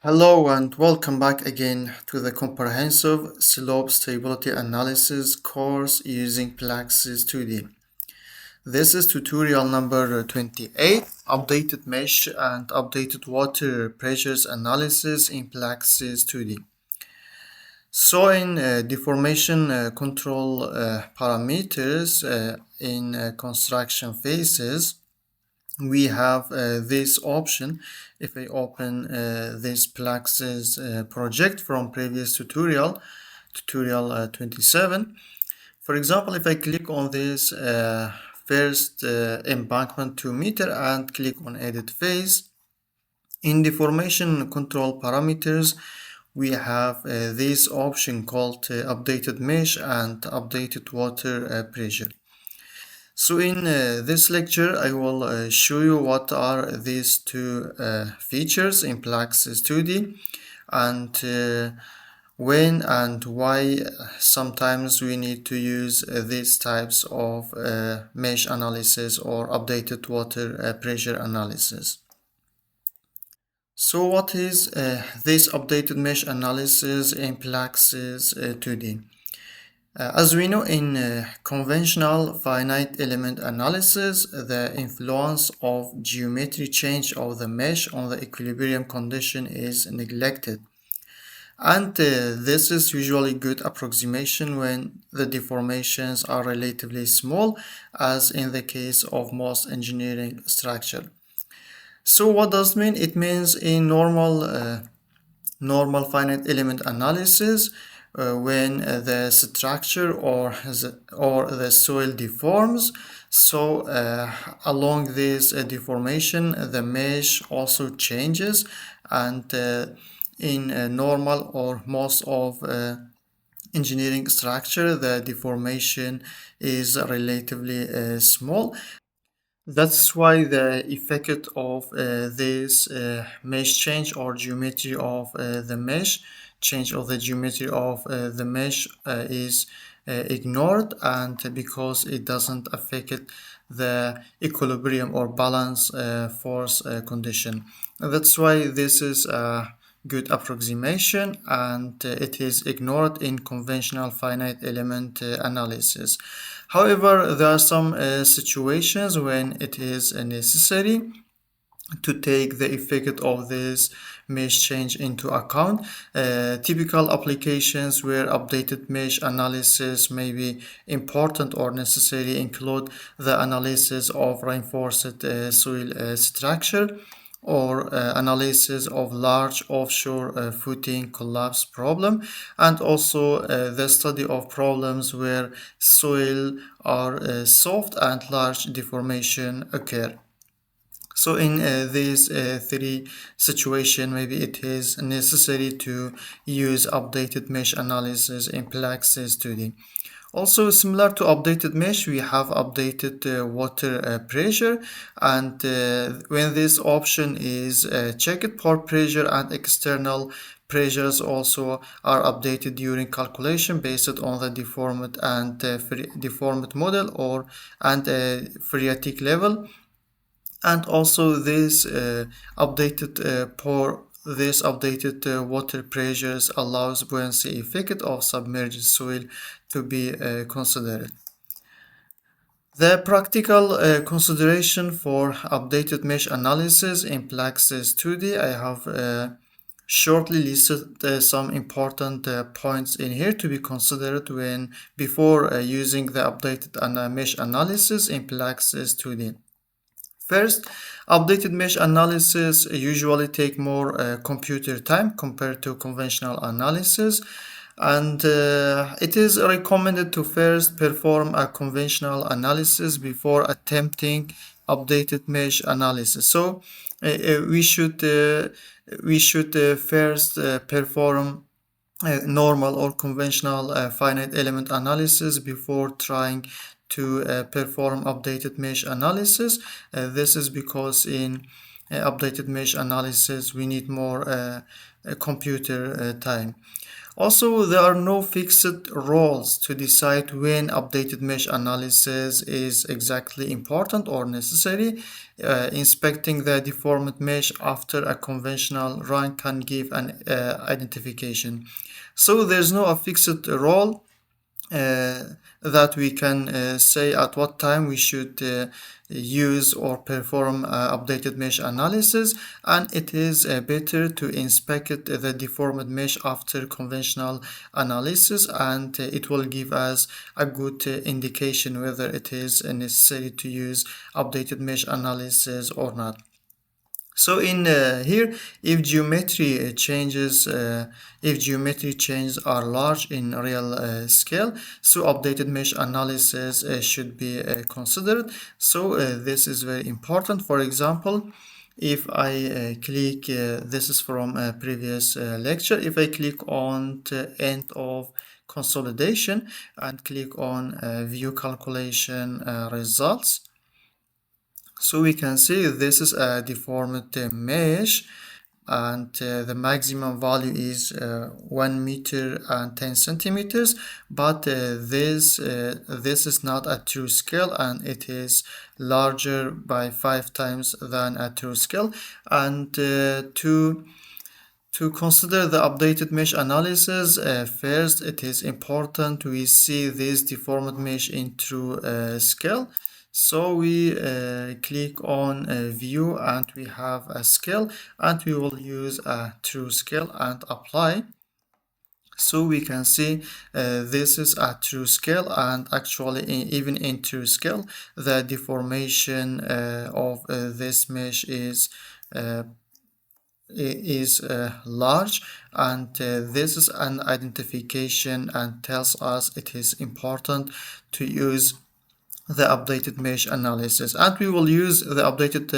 Hello and welcome back again to the comprehensive slope stability analysis course using PLAXIS 2D. This is tutorial number 28, updated mesh and updated water pressures analysis in PLAXIS 2D. So in deformation control parameters in construction phases, we have this option. If I open this PLAXIS project from previous tutorial 27, for example, if I click on this first embankment 2 meter and click on edit phase, in deformation control parameters we have this option called updated mesh and updated water pressure. So in this lecture, I will show you what are these two features in PLAXIS 2D and when and why sometimes we need to use these types of mesh analysis or updated water pressure analysis. So what is this updated mesh analysis in PLAXIS 2D? As we know, in conventional finite element analysis, the influence of geometry change of the mesh on the equilibrium condition is neglected. And this is usually good approximation when the deformations are relatively small, as in the case of most engineering structure. So what does it mean? It means in normal finite element analysis, when the structure or the soil deforms, so along this deformation the mesh also changes, and in normal or most of engineering structure the deformation is relatively small. That's why the effect of this mesh change or geometry of the mesh change of the geometry of the mesh is ignored, and because it doesn't affect the equilibrium or balance force condition. That's why this is a good approximation, and it is ignored in conventional finite element analysis. However, there are some situations when it is necessary to take the effect of this mesh change into account. Typical applications where updated mesh analysis may be important or necessary include the analysis of reinforced soil structure, or analysis of large offshore footing collapse problem, and also the study of problems where soil are soft and large deformation occur. So in these three situations, maybe it is necessary to use updated mesh analysis in PLAXIS 2D. Also, similar to updated mesh, we have updated water pressure, and when this option is checked, pore pressure and external pressures also are updated during calculation based on the deformed and deformed model or phreatic level. And also this updated water pressures allows buoyancy effect of submerged soil to be considered. The practical consideration for updated mesh analysis in PLAXIS 2D, I have shortly listed some important points in here to be considered before using the updated mesh analysis in PLAXIS 2D. First, updated mesh analysis usually take more computer time compared to conventional analysis, and it is recommended to first perform a conventional analysis before attempting updated mesh analysis. So we should first perform normal or conventional finite element analysis before trying to perform updated mesh analysis. This is because in updated mesh analysis we need more computer time. Also, there are no fixed rules to decide when updated mesh analysis is exactly important or necessary. Inspecting the deformed mesh after a conventional run can give an identification. So there's no a fixed rule that we can say at what time we should use or perform updated mesh analysis, and it is better to inspect the deformed mesh after conventional analysis, and it will give us a good indication whether it is necessary to use updated mesh analysis or not. So in here, if geometry changes are large in real scale, so updated mesh analysis should be considered. So this is very important. For example, if I click, this is from a previous lecture, if I click on the end of consolidation and click on view calculation results, so we can see this is a deformed mesh, and the maximum value is 1 meter and 10 centimeters, but this is not a true scale, and it is larger by 5 times than a true scale. And to consider the updated mesh analysis, first it is important we see this deformed mesh in true scale. So we click on view, and we have a scale, and we will use a true scale and apply. So we can see this is a true scale, and actually even in true scale the deformation of this mesh is large, and this is an identification and tells us it is important to use the updated mesh analysis. And we will use the updated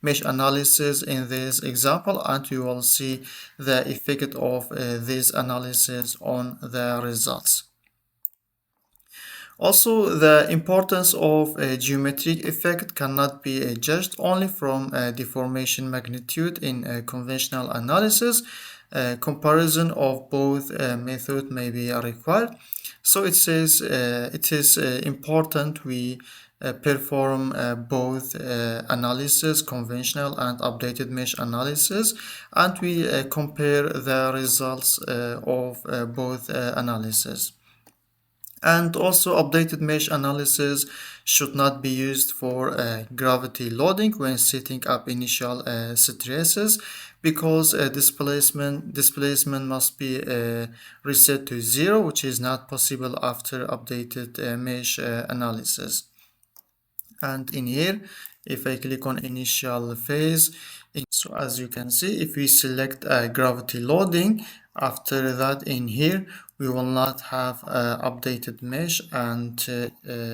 mesh analysis in this example, and we will see the effect of this analysis on the results. Also, the importance of a geometric effect cannot be judged only from deformation magnitude in conventional analysis. Comparison of both methods may be required. So it says it is important we perform both analysis, conventional and updated mesh analysis, and we compare the results of both analysis. And also, updated mesh analysis should not be used for gravity loading when setting up initial stresses, because displacement must be reset to 0, which is not possible after updated mesh analysis. And in here, if I click on initial phase, so as you can see, if we select gravity loading, after that in here we will not have updated mesh, and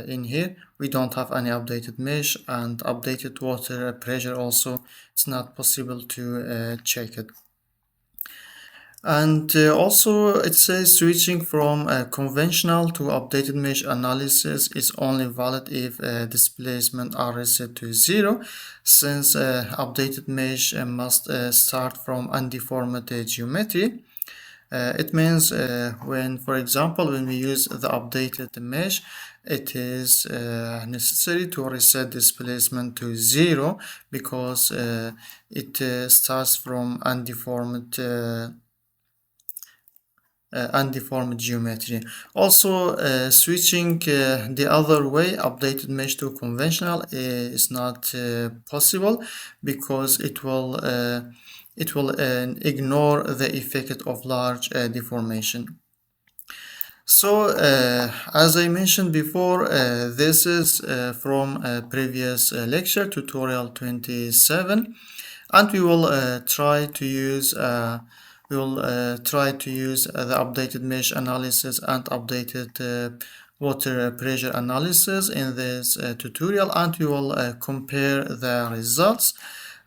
in here we don't have any updated mesh, and updated water pressure also, it's not possible to check it. And also it says switching from conventional to updated mesh analysis is only valid if displacement are reset to 0, since updated mesh must start from undeformed geometry. It means when, for example, when we use the updated mesh, it is necessary to reset displacement to 0, because it starts from undeformed geometry. Also, switching the other way, updated mesh to conventional, is not possible, because it will ignore the effect of large deformation. So as I mentioned before, this is from a previous lecture, tutorial 27, and we will try to use the updated mesh analysis and updated water pressure analysis in this tutorial, and we will compare the results.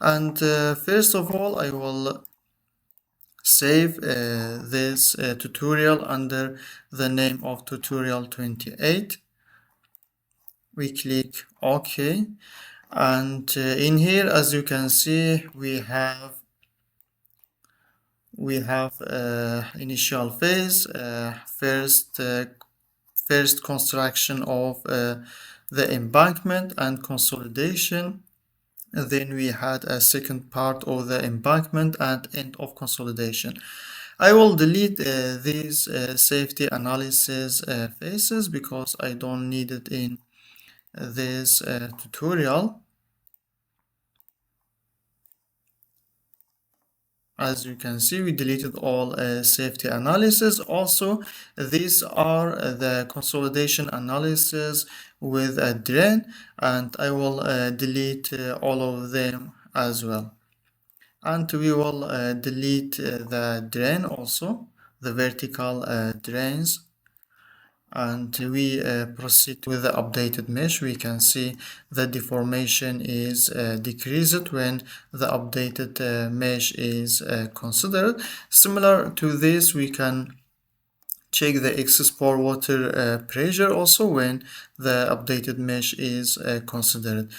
And first of all, I will save this tutorial under the name of tutorial 28. We click OK, and in here, as you can see, we have we have initial phase, first construction of the embankment and consolidation. Then we had a second part of the embankment and end of consolidation. I will delete these safety analysis phases because I don't need it in this tutorial. As you can see, we deleted all safety analysis. Also, these are the consolidation analysis with a drain, and I will delete all of them as well. And we will delete the drain also, the vertical drains. And we proceed with the updated mesh. We can see the deformation is decreased when the updated mesh is considered. Similar to this, we can check the excess pore water pressure also when the updated mesh is considered.